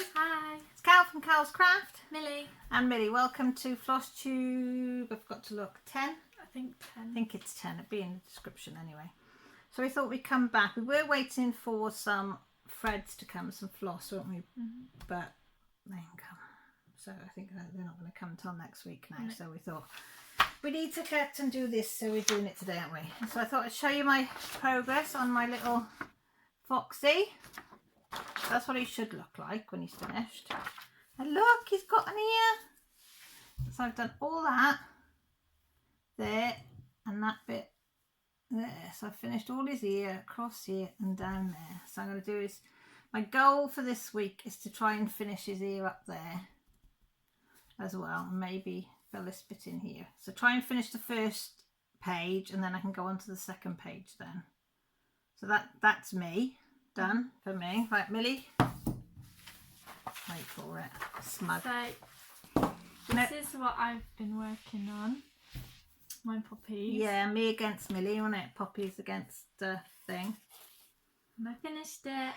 everyone. Hi. It's Cal from Cal's Craft. Millie. And Millie. Welcome to Flosstube. I've got to look. 10? I think 10. I think it's 10. It'll be in the description anyway. So we thought we'd come back. We were waiting for some threads to come, some floss, weren't we? Mm-hmm. But they ain't come. So I think they're not going to come until next week now. No. So we thought we need to get and do this. So we're doing it today, aren't we? So I thought I'd show you my progress on my little foxy. That's what he should look like when he's finished. And look, he's got an ear. So I've done all that there and that bit there. So I've finished all his ear across here and down there. So I'm going to do is, my goal for this week is to try and finish his ear up there as well. And maybe fill this bit in here. So try and finish the first page and then I can go on to the second page then. So that's me. Done for me. Right, Millie. Wait for it. Smug. So, this is what I've been working on. My puppies. Yeah, me against Millie, wasn't it? Puppies against the thing. And I finished it.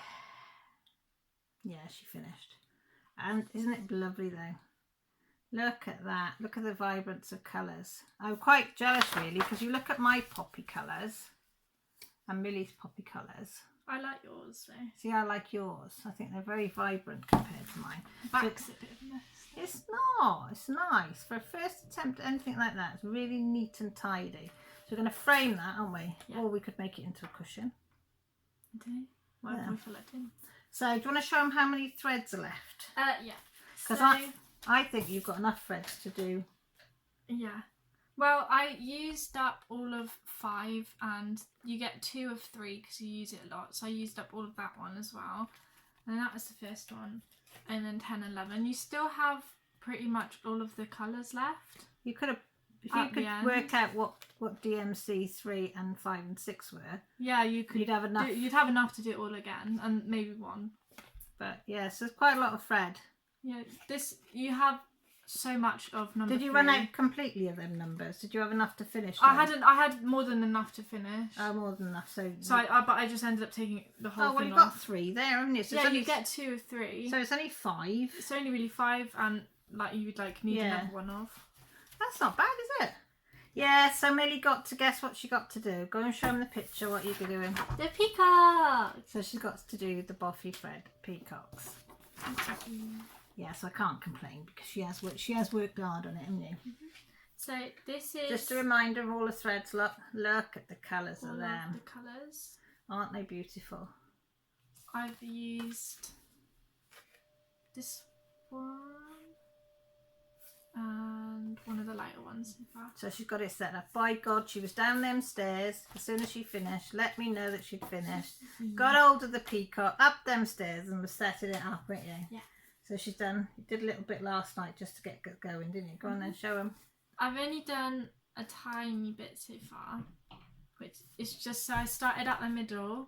Yeah, she finished. And isn't it lovely though? Look at that. Look at the vibrance of colours. I'm quite jealous really because you look at my poppy colours and Millie's poppy colours. I like yours though. See, I like yours. I think they're very vibrant compared to mine. Back's a bit of a mess. It's not. It's nice. For a first attempt at anything like that, it's really neat and tidy. So we're going to frame that, aren't we? Yeah. Or we could make it into a cushion. Okay. Well, yeah. Fill it in. So do you want to show them how many threads are left? Yeah. Because so, I think you've got enough threads to do. Yeah. Well, I used up all of 5 and you get 2 of 3 because you use it a lot. So I used up all of that one as well. And that was the first one. And then 10 and 11. You still have pretty much all of the colours left. You could have, if you could work out what DMC 3 and 5 and 6 were. Yeah, you could. You'd have enough. You'd have enough to do it all again and maybe one. But yeah, so there's quite a lot of thread. Yeah, you have so much of number. Did you 3. run out completely of them numbers? Did you have enough to finish? I had more than enough to finish. Oh, more than enough. So but I just ended up taking the whole thing off. Oh, well, you've got 3 there, haven't you? So yeah, you get 2 of 3. So it's only 5. It's only really 5, and like you would need another one of. That's not bad, is it? Yeah. So Millie got to guess what she got to do. Go and show them the picture. What you're doing? The peacock. So she's got to do the Boffy thread peacocks. Yes, I can't complain because she has worked hard on it, hasn't you? Mm-hmm. So this is just a reminder of all the threads. Look at the colours of them. The colours, aren't they beautiful? I've used this one and one of the lighter ones so far. So she's got it set up. By God, she was down them stairs as soon as she finished. Let me know that she'd finished. Got hold of the peacock up them stairs and was setting it up, weren't you? Yeah. So she's done. You did a little bit last night just to get going, didn't you? Go on then, show them. I've only done a tiny bit so far, which is just so I started at the middle,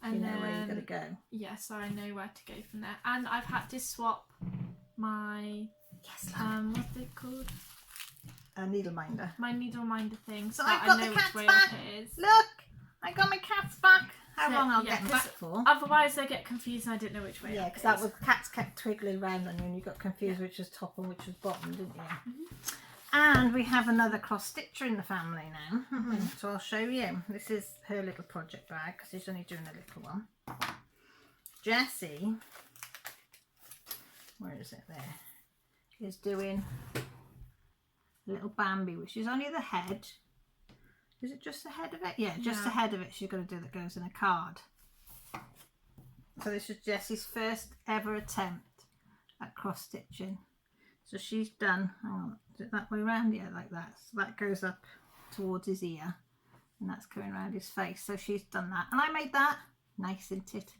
and you know then where you're gonna go. Yeah, so I know where to go from there. And I've had to swap my what's it called? A needle minder. My needle minder thing. So I've got the cat's back. Look, I got my cat's back. How long I'll get them back for? Otherwise they get confused and I didn't know which way. Yeah, because that was cats kept twiggling around on you and you got confused which was top and which was bottom, didn't you? Mm-hmm. And we have another cross stitcher in the family now. Mm-hmm. So I'll show you. This is her little project bag because she's only doing a little one. Jessie, where is it there? Is doing a little Bambi, which is only the head. Is it just the head of it? Yeah, just the head of it she's going to do that goes in a card. So this is Jessie's first ever attempt at cross stitching. So she's done, hang on, is it that way around? Yeah, like that. So that goes up towards his ear and that's coming around his face. So she's done that. And I made that. Nice, isn't it?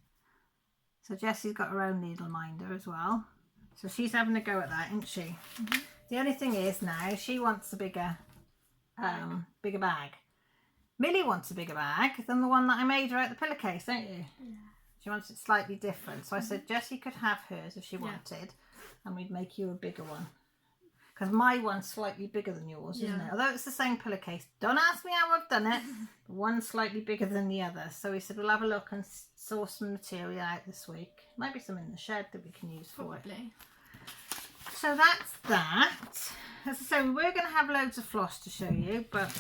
So Jessie's got her own needle minder as well. So she's having a go at that, isn't she? Mm-hmm. The only thing is now she wants a bigger bag. Millie wants a bigger bag than the one that I made her out the pillowcase, don't you? Yeah. She wants it slightly different. So I said Jessie could have hers if she wanted, and we'd make you a bigger one. because my one's slightly bigger than yours, isn't it? Although it's the same pillowcase. Don't ask me how I've done it. But one's slightly bigger than the other. So we said we'll have a look and source some material out this week. Maybe some in the shed that we can use for it. So that's that. As I say, we were going to have loads of floss to show you, but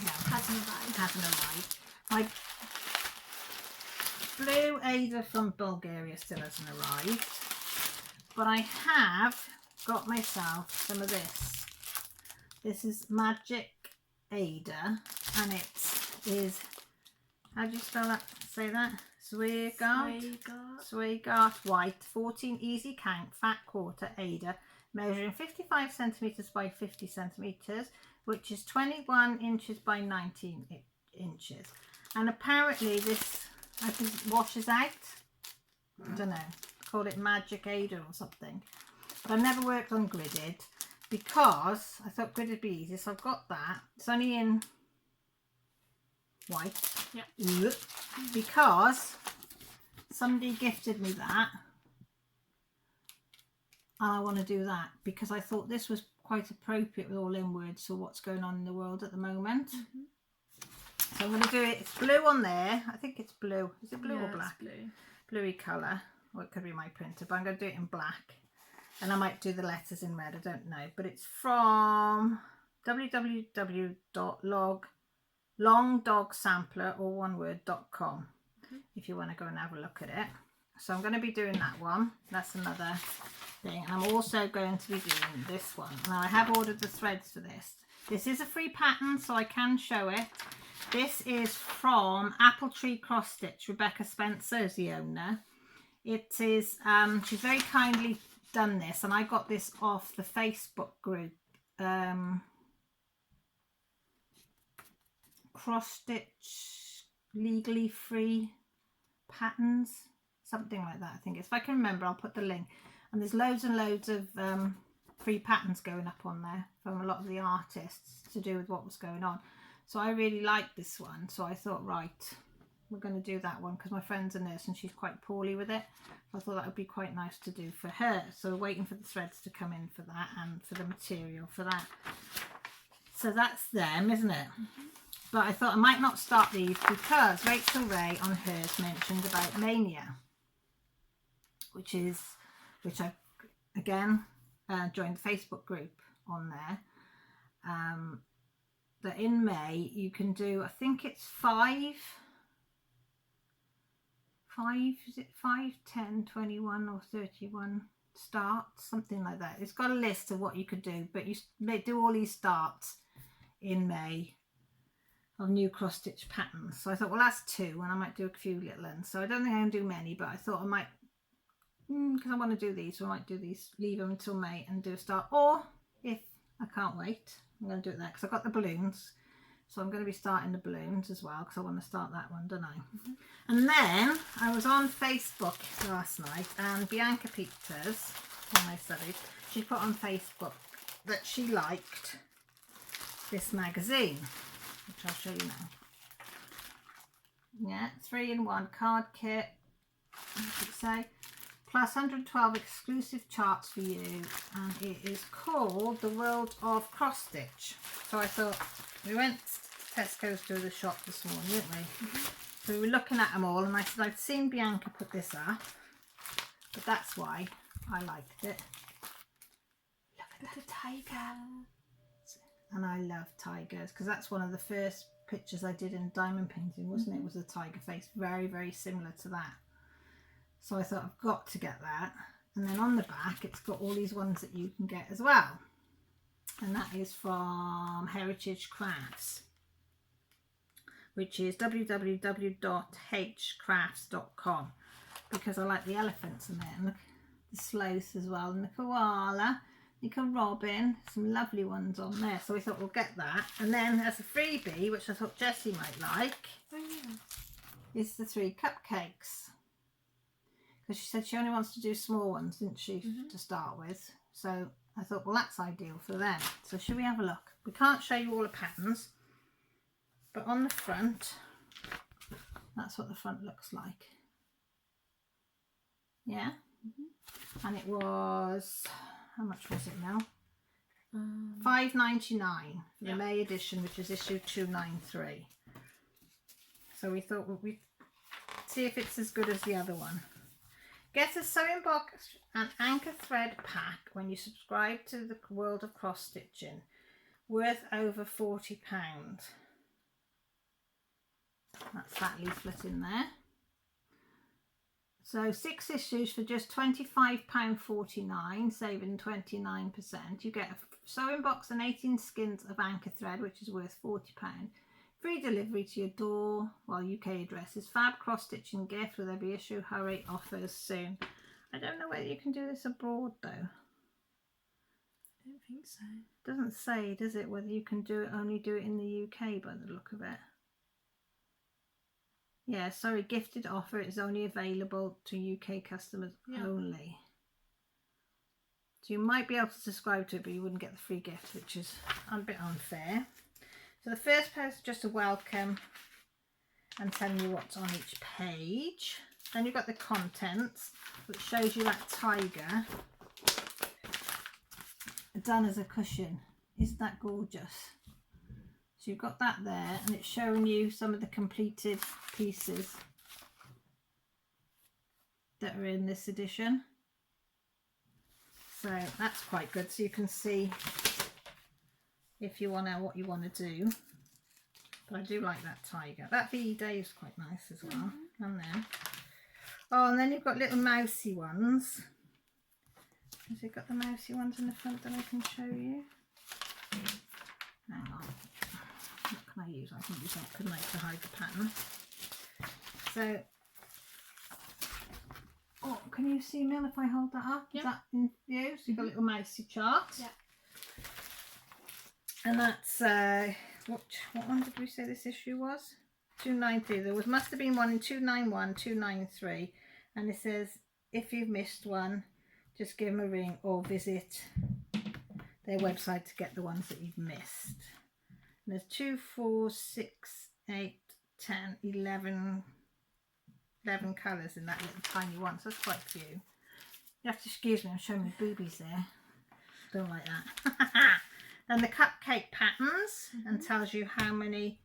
no, hasn't arrived. My blue Ada from Bulgaria still hasn't arrived, but I have got myself some of this. This is Magic Ada, and it is, how do you spell that? Say that? Swagart White 14 easy count fat quarter Ada, measuring 55 centimeters by 50 centimeters, which is 21 inches by 19 inches. And apparently this, I think, washes out. I don't know, call it Magic Ada or something. But I've never worked on gridded because I thought gridded would be easy, so I've got that. It's only in white. Yeah. Because somebody gifted me that, and I want to do that because I thought this was quite appropriate with all inwards for what's going on in the world at the moment. So I'm going to do it. It's blue on there. I think it's blue. Is it blue or black? It's blue. Bluey colour. Or it could be my printer, but I'm going to do it in black. And I might do the letters in red. I don't know. But it's from www.longdogsampler or one word.com if you want to go and have a look at it. So I'm going to be doing that one. That's another thing. And I'm also going to be doing this one. Now I have ordered the threads for this. This is a free pattern, so I can show it. This is from Apple Tree Cross Stitch. Rebecca Spencer is the owner. It is, she's very kindly done this, and I got this off the Facebook group. Cross Stitch Legally Free Patterns, something like that I think. If I can remember, I'll put the link. And there's loads and loads of free patterns going up on there from a lot of the artists to do with what was going on. So I really liked this one, so I thought, right, we're going to do that one because my friend's a nurse and she's quite poorly with it. So I thought that would be quite nice to do for her. So we're waiting for the threads to come in for that and for the material for that. So that's them, isn't it? But I thought I might not start these because Rachel Ray on hers mentioned about Mania, which I again joined the Facebook group on there. That in May you can do, I think it's 5, is it 5, 10, 21 or 31 starts, something like that. It's got a list of what you could do, but you do all these starts in May of new cross stitch patterns. So I thought, well, that's 2, and I might do a few little ones. So I don't think I can do many, but I thought I might, because I want to do these, so I might do these, leave them until May and do a start. Or if I can't wait, I'm going to do it there because I've got the balloons. So I'm going to be starting the balloons as well because I want to start that one, don't I? And then I was on Facebook last night and Bianca Peters, when I studied, she put on Facebook that she liked this magazine, which I'll show you now. Yeah, 3-in-1 card kit, what does it say? Plus 112 exclusive charts for you, and it is called The World of Cross Stitch. So I thought, we went to Tesco's to the shop this morning, didn't we? So we were looking at them all, and I said I'd seen Bianca put this up, but that's why I liked it. Look at the tiger. And I love tigers because that's one of the first pictures I did in diamond painting, wasn't it? It was a tiger face, very, very similar to that. So I thought I've got to get that. And then on the back it's got all these ones that you can get as well. And that is from Heritage Crafts, which is www.hcrafts.com, because I like the elephants in there, and the sloth as well, and the koala, the robin, some lovely ones on there. So we thought we'll get that. And then as a freebie, which I thought Jessie might like, is the 3 cupcakes. Because she said she only wants to do small ones, didn't she, to start with. So I thought, well, that's ideal for them. So should we have a look? We can't show you all the patterns, but on the front, that's what the front looks like. Yeah. And it was, how much was it now? $5.99 for the May edition, which is issue 293. So we thought we'd see if it's as good as the other one. Get a sewing box and anchor thread pack when you subscribe to the World of Cross Stitching, worth over £40. That's that leaflet in there. So 6 issues for just £25.49, saving 29%. You get a sewing box and 18 skins of anchor thread, which is worth £40. Free delivery to your door, while UK addresses. Fab cross stitching gift with every issue. Hurry, offers soon. I don't know whether you can do this abroad though. I don't think so. Doesn't say, does it, whether you can do it, only do it in the UK by the look of it. Yeah, sorry, gifted offer is only available to UK customers only. So you might be able to subscribe to it, but you wouldn't get the free gift, which is a bit unfair. So the first page is just a welcome and telling you what's on each page. Then you've got the contents, which shows you that tiger done as a cushion. Isn't that gorgeous? So you've got that there, and it's showing you some of the completed pieces that are in this edition. So that's quite good, so you can see if you want to what you want to do. But I do like that tiger. That VE Day is quite nice as well. And then and then you've got little mousy ones. Has it got the mousy ones in the front that I can show you? Hang on. What can I use? I can use that, couldn't I, to hide the pattern. So, can you see, Mel, if I hold that up? Is that in view? So you've got a little mousy chart. Yeah. And that's, what one did we say this issue was? 293. There must have been one in 291, 293. And it says, if you've missed one, just give them a ring or visit their website to get the ones that you've missed. And there's 2, 4, 6, 8, 10, 11 colours in that little tiny one, so that's quite a few. You have to excuse me, I'm showing my boobies there. Don't like that. And the cupcake patterns, and tells you how many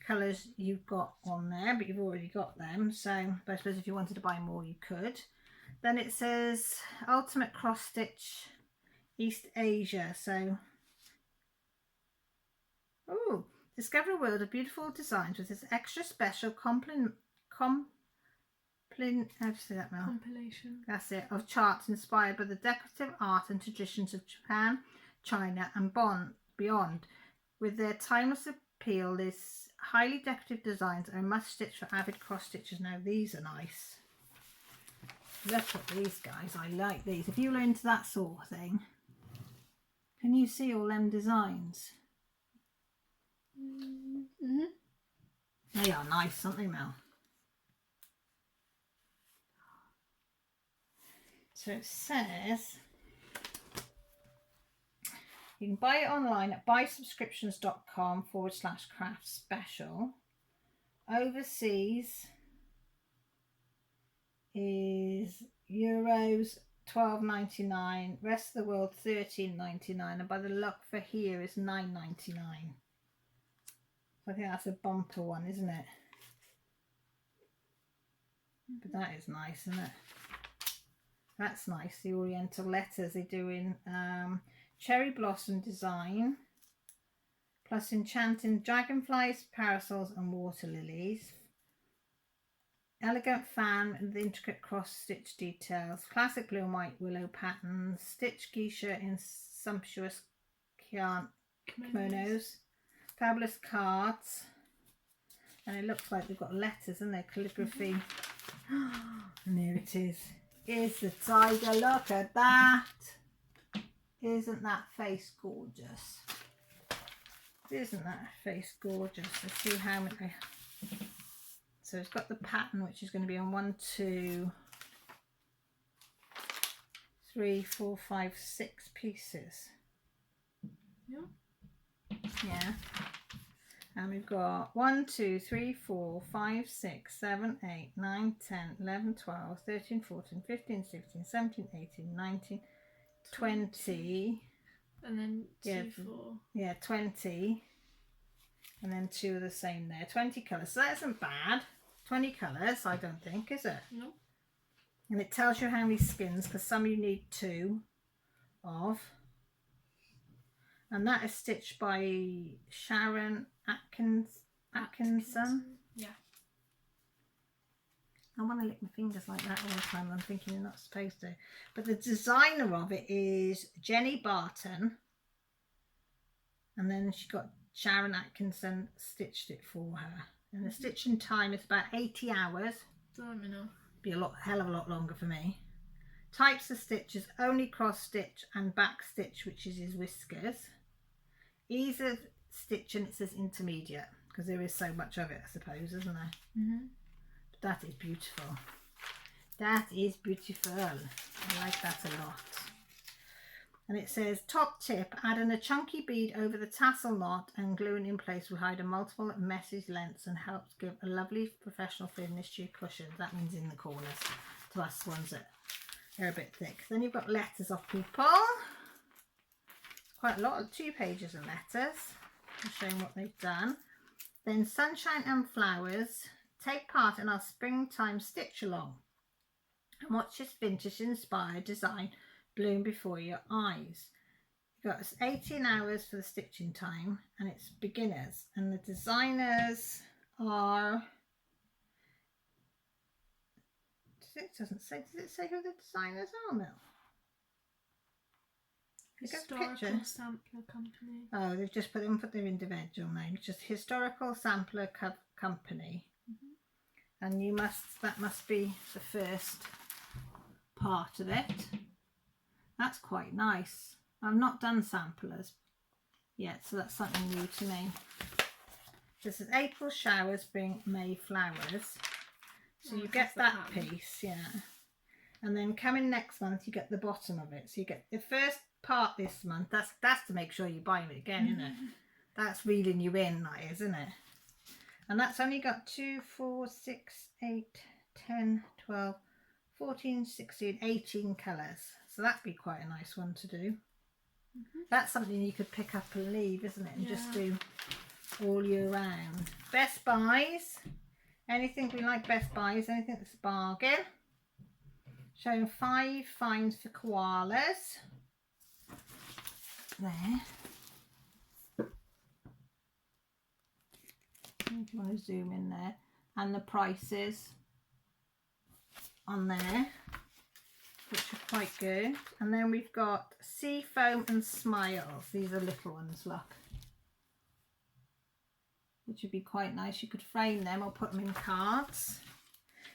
colours you've got on there, but you've already got them, so I suppose if you wanted to buy more you could. Then it says Ultimate Cross Stitch East Asia, so discover a world of beautiful designs with this extra special compilation. That's it, of charts inspired by the decorative art and traditions of Japan, China and beyond. With their timeless appeal, these highly decorative designs are a must stitch for avid cross stitchers. Now these are nice. Look at these guys, I like these. If you're into that sort of thing, can you see all them designs? They are nice, aren't they, Mel? So it says you can buy it online at buysubscriptions.com/craft special. Overseas is euros 12.99, rest of the world 13.99, and by the look for here is 9.99. I think that's a bumper one, isn't it? But that is nice, isn't it? That's nice, the oriental letters they do in cherry blossom design, plus enchanting dragonflies, parasols and water lilies. Elegant fan and the intricate cross stitch details, classic blue and white willow patterns, stitch geisha in sumptuous kimonos, fabulous cards, and it looks like they've got letters in their calligraphy. And there it is. Here's the tiger, look at that. Isn't that face gorgeous? Isn't that face gorgeous? Let's see how many. So it's got the pattern, which is going to be on 1, 2, 3, 4, 5, 6 pieces. Yeah. And we've got 1, 2, 3, 4, 5, 6, 7, 8, 9, 10, 11, 12, 13, 14, 15, 16, 17, 18, 19, 20. And then 2, Yeah, 4. Yeah, 20. And then 2 are the same there. 20 colours. So that isn't bad. 20 colours, I don't think, is it? No. And it tells you how many skins, because some you need 2 of. And that is stitched by Sharon Atkinson. Yeah. I want to lick my fingers like that all the time. I'm thinking you're not supposed to. But the designer of it is Jenny Barton. And then she got Sharon Atkinson stitched it for her. And the stitching time is about 80 hours. Be a hell of a lot longer for me. Types of stitches: only cross stitch and back stitch, which is his whiskers. Ease of stitching, it says intermediate, because there is so much of it, I suppose, isn't there? But that is beautiful. That is beautiful. I like that a lot. And it says, top tip: adding a chunky bead over the tassel knot and gluing in place will hide a multiple message lengths and helps give a lovely professional finish to your cushion. That means in the corners, to us ones that are a bit thick. Then you've got letters off people. Quite a lot of 2 pages of letters showing what they've done. Then sunshine and flowers. Take part in our springtime stitch along and watch this vintage inspired design bloom before your eyes. You've got 18 hours for the stitching time, and it's beginners, and the designers are, does it say who the designers are, Mel? Historical Sampler Company. Oh, they've just put their individual names. Just Historical Sampler Company. And that must be the first part of it. That's quite nice. I've not done samplers yet, so that's something new to me. This is April showers bring May flowers. So you get that piece, yeah. And then coming next month, you get the bottom of it. So you get the first part this month. That's to make sure you buy it again, isn't it? That's reeling you in, that is, isn't it? And that's only got 2, 4, 6, 8, 10, 12, 14, 16, 18 colours. So that'd be quite a nice one to do. That's something you could pick up and leave, isn't it? And just do all year round. Best buys. Anything we like best buys, anything that's a bargain. Showing 5 finds for koalas. There. If you want to zoom in there. And the prices on there, which are quite good. And then we've got Sea Foam and Smiles. These are little ones, look. Which would be quite nice. You could frame them or put them in cards.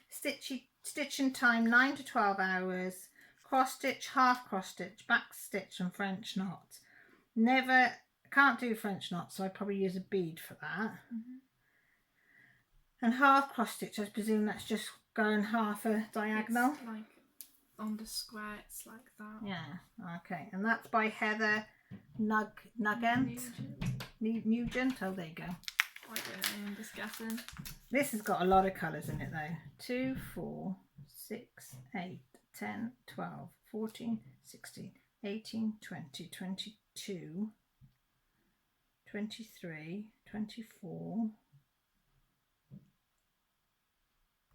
Stitching time 9 to 12 hours. Cross stitch, half cross stitch, back stitch and French knots. Can't do French knots, so I probably use a bead for that. And half cross stitch, I presume that's just going half a diagonal. It's like on the square, it's like that. Yeah, okay. And that's by Heather Nugent. Oh, there you go. I don't know, I'm just guessing. This has got a lot of colours in it though. 2, 4, 6, 8, 10, 12, 14, 16, 18, 20, 22, 23, 24,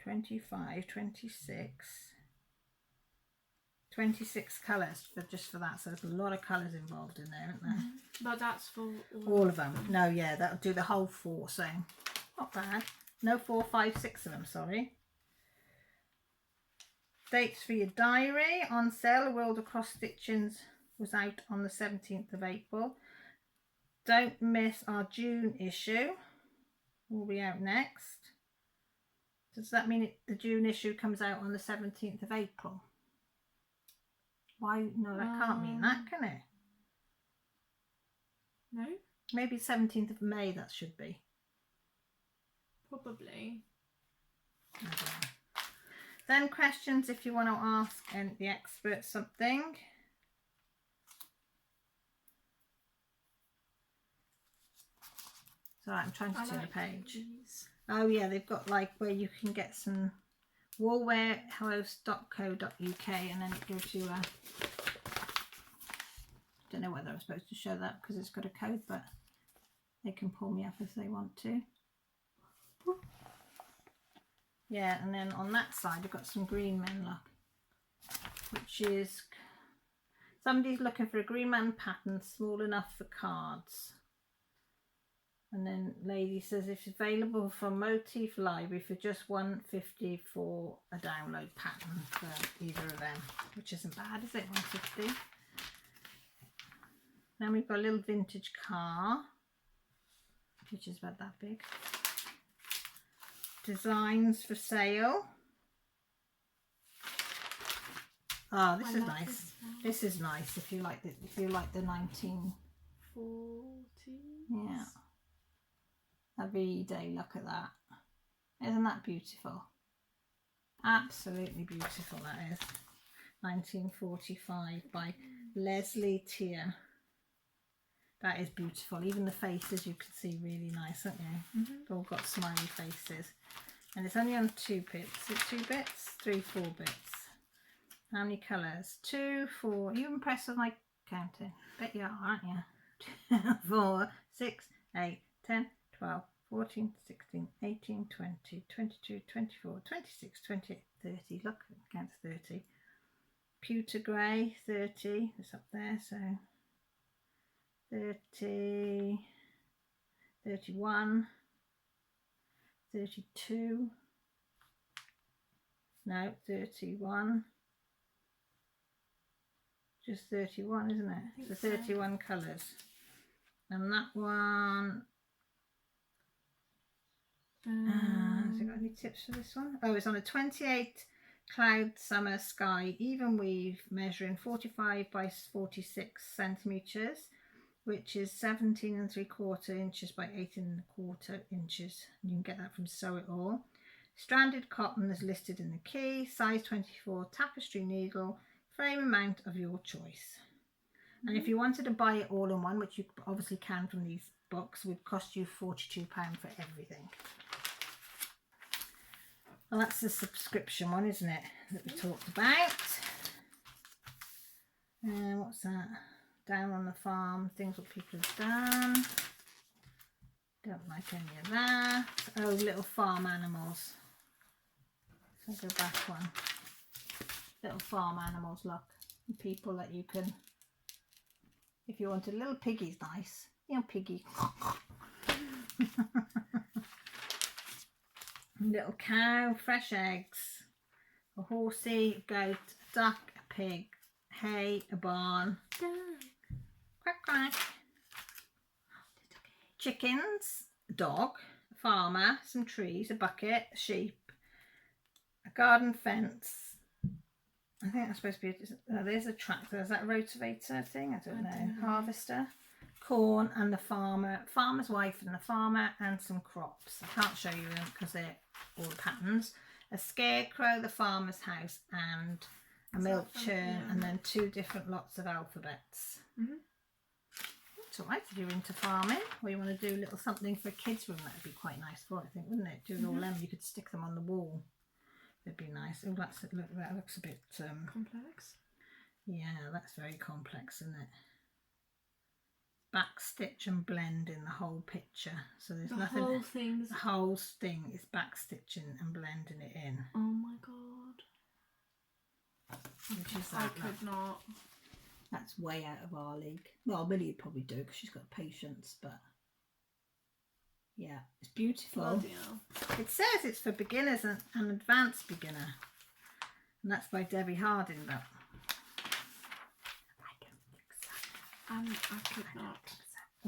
25, 26 colours for that. So there's a lot of colours involved in there, isn't there? But that's for all of them. No, yeah, that'll do the whole 4, so not bad. No, 4, 5, 6 of them, sorry. Dates for your diary. On sale, A World of Cross Stitchings was out on the 17th of April. Don't miss our June issue. Will be out next. Does that mean the June issue comes out on the 17th of April? Why? No, that can't mean that, can it? No? Maybe 17th of May that should be. Probably. I don't know. Then questions if you want to ask the expert something. So I'm trying to turn the page. These. Oh yeah, they've got like where you can get some woolwarehouse.co.uk and then it gives you Don't know whether I'm supposed to show that because it's got a code, but they can pull me up if they want to. Yeah, and then on that side I've got some green men, look, which is somebody's looking for a green man pattern small enough for cards. And then lady says it's available from Motif Library for just $1.50 for a download pattern for either of them, which isn't bad, is it? $1.50. Then we've got a little vintage car, which is about that big. Designs for sale. Oh, this is nice. This is nice if you like the 1940s. Yeah. A V-Day, look at that. Isn't that beautiful? Absolutely beautiful, that is. 1945 by Leslie Tier. That is beautiful. Even the faces you can see really nice, aren't you? They've all got smiley faces. And it's only on 2 bits. Is it 2 bits? 3, 4 bits. How many colours? 2, 4. Are you impressed with my counting? Bet you are, aren't you? 4, 6, 8, 10, 12, 14, 16, 18, 20, 22, 24, 26, 28, 30. Look, I count to 30. Pewter grey, 30. It's up there, so 30, 31, 32. No, 31. Just 31, isn't it? So 31 colours. And that one, has it got any tips for this one? Oh, it's on a 28 cloud summer sky even weave, measuring 45 by 46 centimetres, which is 17 3/4 inches by 18 1/4 inches. You can get that from Sew It All. Stranded cotton is listed in the key. Size 24 tapestry needle. Frame and mount of your choice. And if you wanted to buy it all in one, which you obviously can from these books, would cost you £42 for everything. Well, that's the subscription one, isn't it, that we talked about. And what's that? Down on the farm, things what people have done. Don't like any of that. Oh, little farm animals. So I'll go back one. Little farm animals, look. People that you can, if you want a little piggy's nice. You know, piggy. Little cow, fresh eggs, a horsey, a goat, a duck, a pig, hay, a barn, quack quack, chickens, a dog, a farmer, some trees, a bucket, a sheep, a garden fence. I think that's supposed to be, there's a tractor, is that a rotavator thing? I don't know. Harvester, corn, and the farmer's wife and the farmer, and some crops. I can't show you them because they're all the patterns. A scarecrow, the farmer's house, and a milk churn, and then 2 different lots of alphabets. It's alright if you're into farming, or you want to do a little something for a kid's room. That would be quite nice for it, I think, wouldn't it? Do all them, you could stick them on the wall. It'd be nice. Oh, that looks a bit complex. Yeah, that's very complex, isn't it? Back stitch and blend in the whole picture. So there's nothing. The whole thing is back stitching and blending it in. Oh my god. Which is that, I could not. That's way out of our league. Well, Millie would probably do because she's got patience, but yeah, it's beautiful. Bloody hell. It says it's for beginners and an advanced beginner, and that's by Debbie Harding, but I don't think so. I could not.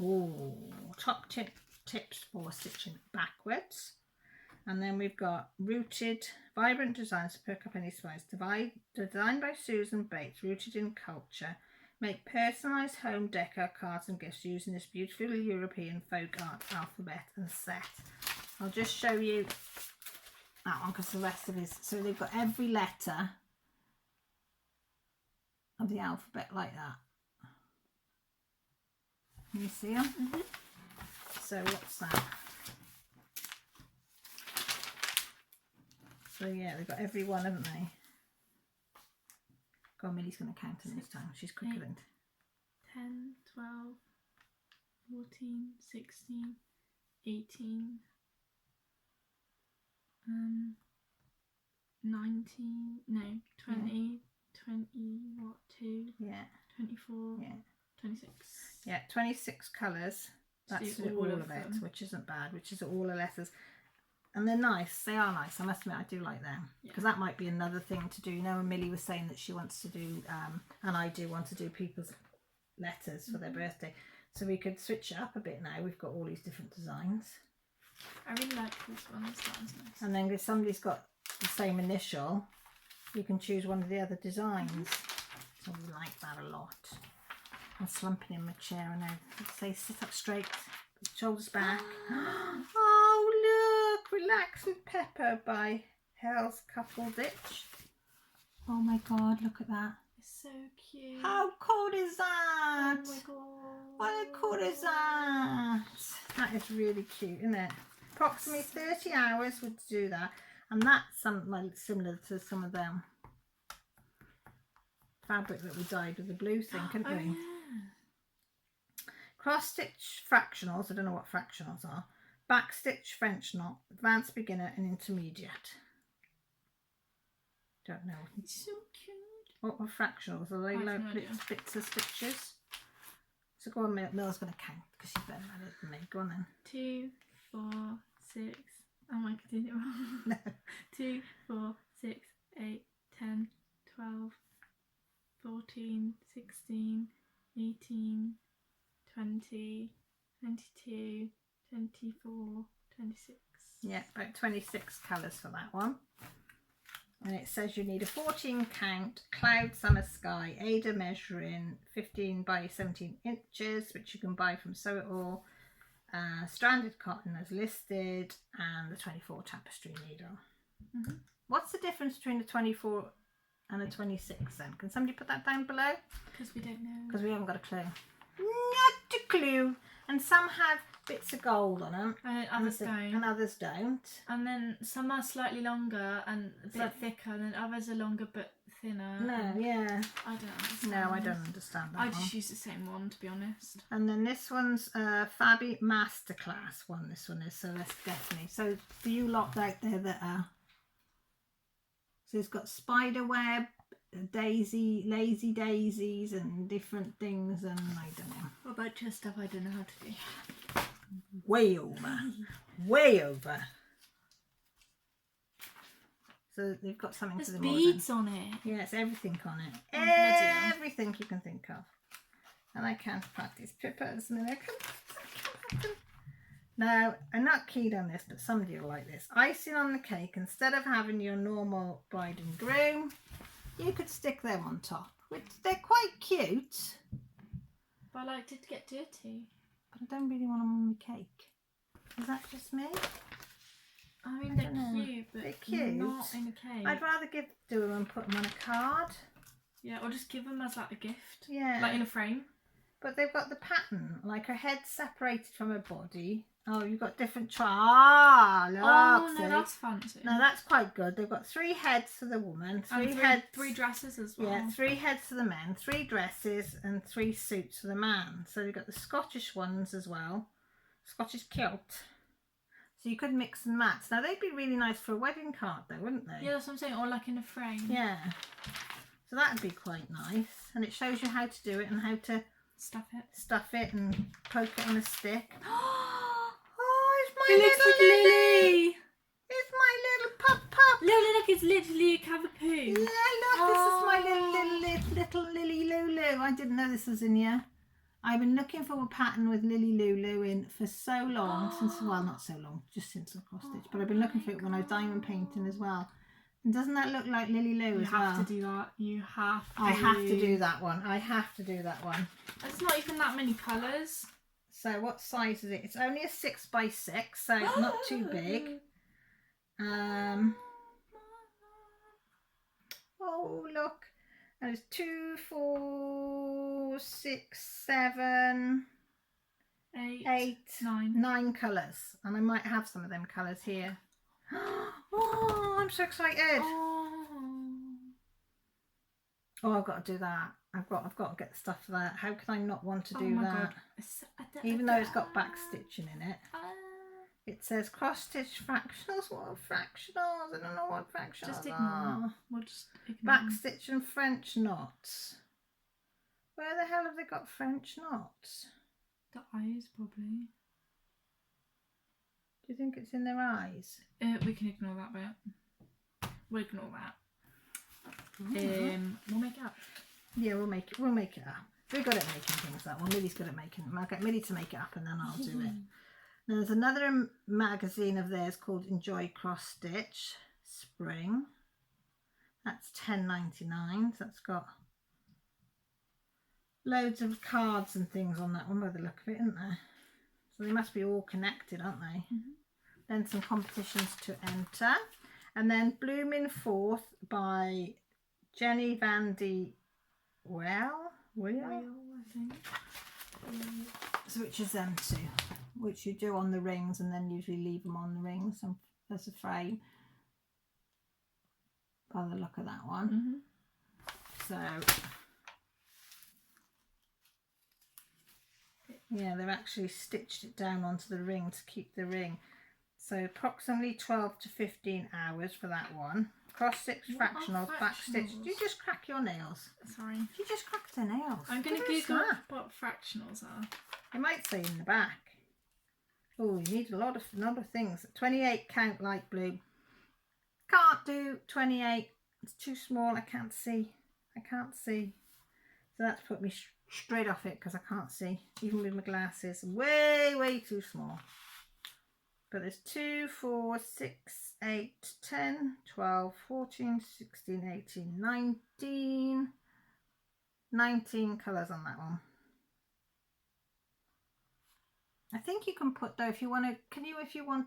Oh, top tips for stitching backwards. And then we've got rooted, vibrant designs to perk up any spice. Designed by Susan Bates, rooted in culture. Make personalised home decor, cards and gifts using this beautiful European folk art alphabet and set. I'll just show you that one because the rest of it is, so they've got every letter of the alphabet like that. Can you see them? So what's that? So yeah, they've got every one, haven't they? Go on, Millie's going to count them this time. She's quicker than 10, 12, 14, 16, 18, 19, no, 20, 20, what, 2, Yeah. 24, Yeah. 26. Yeah, 26 colours. That's Do all all of of it, them. which isn't bad, which is all the letters. And they're nice. They are nice. I must admit, I do like them. Because that might be another thing to do. You know, when Millie was saying that she wants to do, and I do want to do people's letters for their birthday. So we could switch it up a bit now. We've got all these different designs. I really like this one. This one's nice. And then if somebody's got the same initial, you can choose one of the other designs. So we like that a lot. I'm slumping in my chair and I say sit up straight, shoulders back. Oh look, Relax with Pepper by Hell's Couple Ditch. Oh my god, look at that. It's so cute. How cool is that? Oh my god. What cool is that? That is really cute, isn't it? Approximately 30 hours would do that. And that's similar to some of them fabric that we dyed with the blue thing, couldn't we? Yeah. Cross stitch fractionals, I don't know what fractionals are. Back stitch French knot, advanced beginner and intermediate. Don't know. It's so cute. What were fractionals? Are they low bits of stitches? So go on, Mill's going to count because she's better at it than me. Go on then. 2, 4, 6. Oh my god, I did it wrong. No. 2, 4, 6, 8, 10, 12, 14, 16, 18, 20, 22, 24, 26. Yeah, about 26 colours for that one. And it says you need a 14 count cloud summer sky, Ada measuring 15 by 17 inches, which you can buy from Sew It All. Stranded cotton as listed, and the 24 tapestry needle. Mm-hmm. What's the difference between the 24 and the 26 then? Can somebody put that down below? Because we don't know. Because we haven't got a clue. Not a clue. And some have bits of gold on them. And others don't. And others don't. And then some are slightly longer and a bit thicker, and then others are longer but thinner. No, yeah. I don't understand. No, I don't understand that I one. just use the same one, to be honest. And then this one's Fabi Masterclass one. This one is, so that's definitely. So for you lot out there that are. So it's got spider web, lazy daisies, and different things, and I don't know. What about just stuff I don't know how to do? Way over. Way over. So they've got something There's to the beads on it. Yeah, it's everything on it. Oh, Everything you can think of. And I can't practice pippers. And I can't. Now, I'm not keen on this, but somebody will like this. Icing on the cake, instead of having your normal bride and groom, you could stick them on top. Which they're quite cute. But I like it to get dirty. But I don't really want them on my cake. Is that just me? I mean, they're cute, but they're cute. not in a cake. I'd rather do them and put them on a card. Yeah, or just give them as like a gift. Yeah. Like in a frame. But they've got the pattern, like her head separated from her body. Oh, you've got different look, Oh, see? no, that's fancy. No, that's quite good. They've got 3 heads for the woman, three dresses as well. Yeah, 3 heads for the men, 3 dresses, and 3 suits for the man. So they've got the Scottish ones as well, Scottish kilt. So you could mix and match. Now they'd be really nice for a wedding card, though, wouldn't they? Yeah, that's what I'm saying. Or like in a frame. Yeah. So that'd be quite nice, and it shows you how to do it and how to stuff it and poke it on a stick. Oh, it's my little Lily! It's my little pup. Look, it's literally a cavapoo. Yeah, look, this is my little Lily Lulu. I didn't know this was in here. I've been looking for a pattern with Lily Lulu in for so long, well, not so long, just since the cross stitch, but I've been looking for it when I was diamond painting as well. And doesn't that look like Lily Lou as well? You have to do that. You have to. I have to do that one. I have to do that one. It's not even that many colours. So what size is it? It's only a 6 by 6, so it's not too big. Oh, look. There's 2, 4, 6, 7, 8, 9 colours. And I might have some of them colours here. Oh, I'm so excited. Oh, I've got to do that. I've got to get the stuff for that. How can I not want to do my that? God. Even though it's got back stitching in it. It says cross stitch fractionals. What are fractionals? I don't know what fractionals Just ignore are. them. We'll just ignore Back them. stitch and French knots. Where the hell have they got French knots? The eyes, probably. Do you think it's in their eyes? We can ignore that bit. We'll ignore that. We'll make it up. Yeah, we'll make it up. We're good at making things that one. Millie's good at making them. I'll get Millie to make it up and then I'll do it. Now, there's another magazine of theirs called Enjoy Cross Stitch Spring. That's $10.99. So that's got loads of cards and things on that one by the look of it, isn't there? So they must be all connected, aren't they? Then some competitions to enter. And then Blooming Forth by Jenny Van de Well, I think. so which is them two, which you do on the rings and then usually leave them on the rings as a frame by the look of that one. So yeah, they've actually stitched it down onto the ring to keep the ring. So approximately 12 to 15 hours for that one. Cross stitch fractionals, back stitch. Do you just crack your nails? Sorry. You just cracked their nails. I'm going to Google what fractionals are. It might say in the back. Oh, you need a lot of things. 28 count light blue. Can't do 28. It's too small. I can't see. So that's put me straight off it because I can't see. Even with my glasses. Way too small. But there's 2, 4, 6, 8, 10, 12, 14, 16, 18, 19 colours on that one. I think you can put though, if you want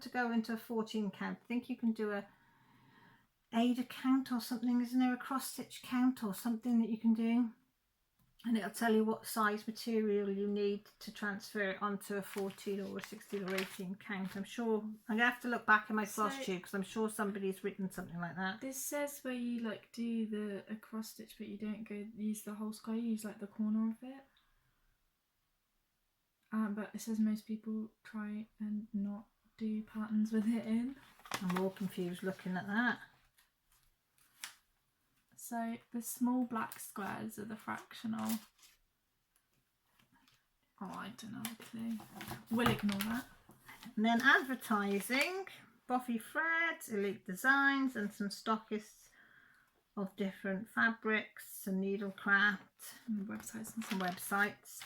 to go into a 14 count, I think you can do a Ada count or something. Isn't there a cross stitch count or something that you can do? And it'll tell you what size material you need to transfer it onto a 14 or a 16 or 18 count. I'm sure I'm gonna have to look back in my Flosstube because I'm sure somebody's written something like that. This says where you like do a cross stitch, but you don't use the whole square. You use like the corner of it. But it says most people try and not do patterns with it in. I'm all confused looking at that. So the small black squares are the fractional. Oh, I don't know a clue. We'll ignore that. And then advertising, Buffy Threads, Elite Designs, and some stockists of different fabrics and needlecraft. And websites and some websites.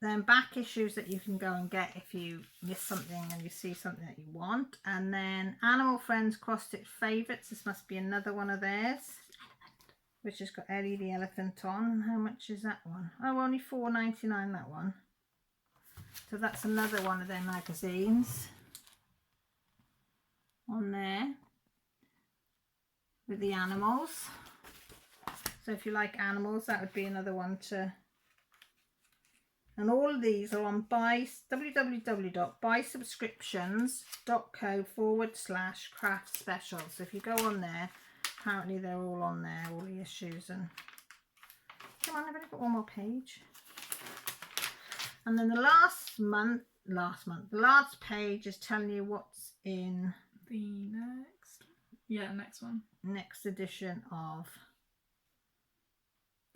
Then back issues that you can go and get if you miss something and you see something that you want. And then Animal Friends Cross Stitch Favourites. This must be another one of theirs, which has got Ellie the elephant on. How much is that one? Oh, only $4.99 that one. So that's another one of their magazines on there with the animals. So if you like animals, that would be another one to. And all of these are on www.buysubscriptions.co/craft special. So if you go on there, apparently they're all on there, all the issues. And come on, I've only got one more page. And then the last page is telling you what's in the next one. Next edition of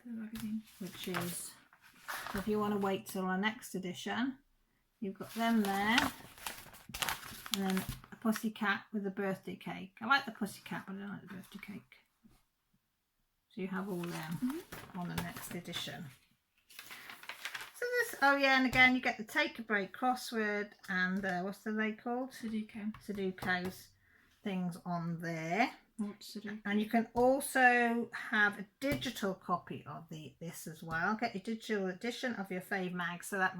the magazine, which is. So if you want to wait till our next edition, you've got them there, and then a pussycat with a birthday cake. I like the pussycat, but I don't like the birthday cake. So you have all them on the next edition. So this, oh yeah, and again you get the Take a Break crossword and what's they called? Sudoku's things on there. And you can also have a digital copy of this as well. Get your digital edition of your fave mag. So that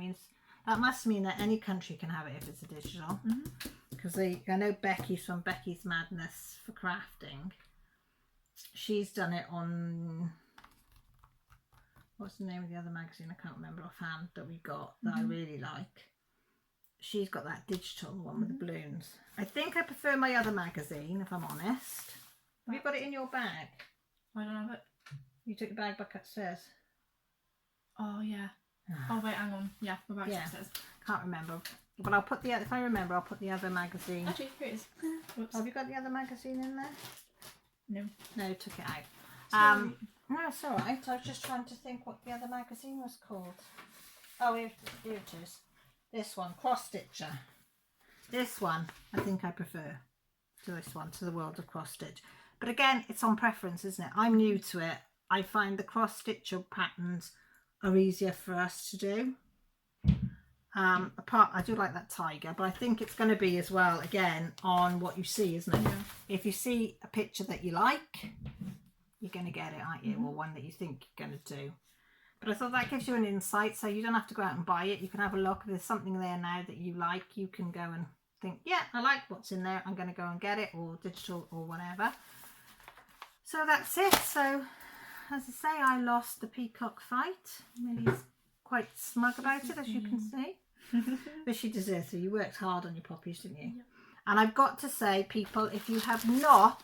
must mean that any country can have it if it's a digital. Because I know Becky from Becky's Madness for Crafting. She's done it on, what's the name of the other magazine? I can't remember offhand that we got that I really like. She's got that digital one with the balloons. I think I prefer my other magazine, if I'm honest. Have you got it in your bag? I don't have it. You took your bag back upstairs. Oh yeah. Oh wait, hang on. Yeah, my bag's upstairs. Can't remember. But I'll put the if I remember, I'll put the other magazine. Actually, here it is. Whoops. Have you got the other magazine in there? No. No, took it out. Sorry. No, it's all right. I was just trying to think what the other magazine was called. Oh, here it is. This one, Cross Stitcher. This one, I think I prefer to this one, to the World of Cross Stitch. But again, it's on preference, isn't it? I'm new to it. I find the cross stitcher patterns are easier for us to do. I do like that tiger, but I think it's going to be as well, again, on what you see, isn't it? Yeah. If you see a picture that you like, you're going to get it, aren't you? Or one that you think you're going to do. But I thought that gives you an insight, so you don't have to go out and buy it. You can have a look. If there's something there now that you like, you can go and think, yeah, I like what's in there. I'm going to go and get it, or digital or whatever. So that's it. So, as I say, I lost the peacock fight. Millie's quite smug about it, as you can see. But she deserves it. You worked hard on your poppies, didn't you? Yep. And I've got to say, people, if you have not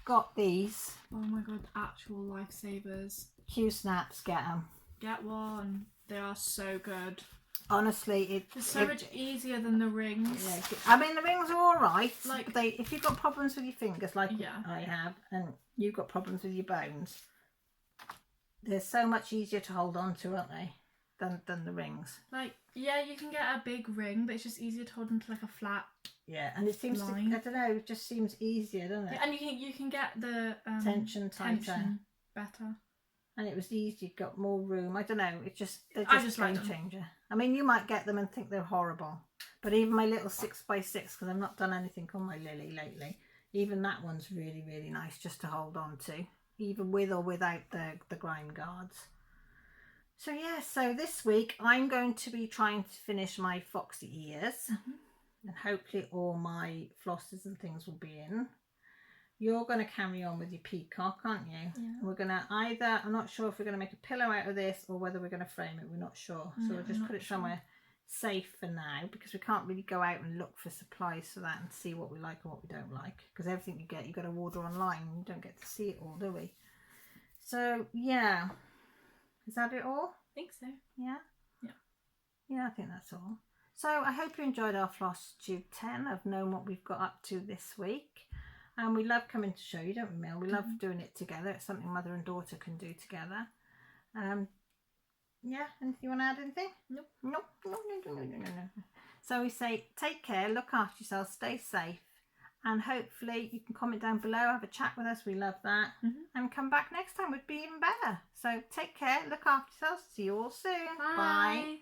got these, Oh my god, actual lifesavers. Q snaps, get them. Get one. They are so good. Honestly, It's so much easier than the rings. Yeah, I mean, the rings are all right. Like, but if you've got problems with your fingers, like Yeah. I have, and you've got problems with your bones, they're so much easier to hold on to, aren't they, than the rings? Like, yeah, you can get a big ring, but it's just easier to hold onto like a flat. Yeah, and it seems line. to, I don't know, it just seems easier, doesn't it? And you can get the Tension tighter. tension better. And it was easy, you got more room. I don't know, they're just I just like game them. changer. I mean, you might get them and think they're horrible, but even my little 6x6, because I've not done anything on my Lily lately, even that one's really, really nice just to hold on to, even with or without the grime guards. So yeah, so this week I'm going to be trying to finish my foxy ears, and hopefully all my flosses and things will be in. You're going to carry on with your peacock, aren't you? Yeah. We're going to either, I'm not sure if we're going to make a pillow out of this or whether we're going to frame it. We're not sure. So No, we'll just I'm put not it somewhere safe for now, because we can't really go out and look for supplies for that and see what we like and what we don't like. Because everything you get, you've got to order online. You don't get to see it all, do we? So, yeah. Is that it all? I think so. Yeah? Yeah. Yeah, I think that's all. So I hope you enjoyed our Flosstube 10. I've known what we've got up to this week. And we love coming to show you, don't we, Mel? We love doing it together. It's something mother and daughter can do together. Yeah, anything you want to add, anything? Nope. Nope. No. So we say, take care, look after yourselves, stay safe. And hopefully you can comment down below, have a chat with us. We love that. And come back next time, would be even better. So take care, look after yourselves. See you all soon. Bye.